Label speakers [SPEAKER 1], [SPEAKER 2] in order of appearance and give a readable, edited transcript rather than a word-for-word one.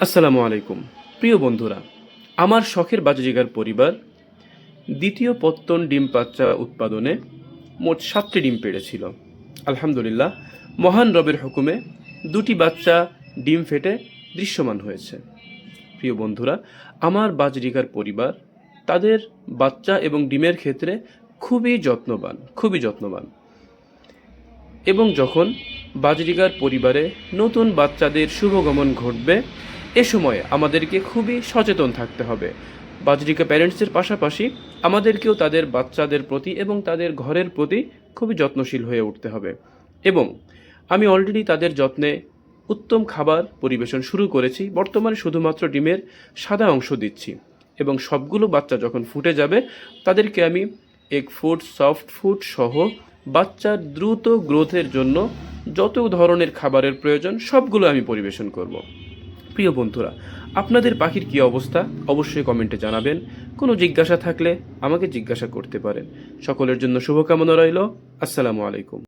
[SPEAKER 1] আসসালামু আলাইকুম। প্রিয় বন্ধুরা, আমার শখের বাজরিগার পরিবার দ্বিতীয় পত্তন ডিম বাচ্চা উৎপাদনে মোট 7টি ডিম পেড়েছিল। আলহামদুলিল্লাহ, মহান রবের হুকুমে 2টি বাচ্চা ডিম ফেটে দৃশ্যমান হয়েছে। প্রিয় বন্ধুরা, আমার বাজরিগার পরিবার তাদের বাচ্চা এবং ডিমের ক্ষেত্রে খুবই যত্নবান এবং যখন বাজরিগার পরিবারে নতুন বাচ্চাদের শুভগমন ঘটবে, এ সময়ে আমাদেরকে খুবই সচেতন থাকতে হবে। বাজরিকা প্যারেন্টসের পাশাপাশি আমাদেরকেও তাদের বাচ্চাদের প্রতি এবং তাদের ঘরের প্রতি খুবই যত্নশীল হয়ে উঠতে হবে। এবং আমি অলরেডি তাদের যত্নে উত্তম খাবার পরিবেশন শুরু করেছি। বর্তমানে শুধুমাত্র ডিমের সাদা অংশ দিচ্ছি এবং সবগুলো বাচ্চা যখন ফুটে যাবে তাদেরকে আমি এগ ফুড, সফট ফুড সহ বাচ্চার দ্রুত গ্রোথের জন্য যত ধরনের খাবারের প্রয়োজন সবগুলো আমি পরিবেশন করব। প্রিয় বন্ধুরা, আপনাদের পাখির কী অবস্থা অবশ্যই কমেন্টে জানাবেন। কোনো জিজ্ঞাসা থাকলে আমাকে জিজ্ঞাসা করতে পারেন। সকলের জন্য শুভকামনা রইল। আসসালামু আলাইকুম।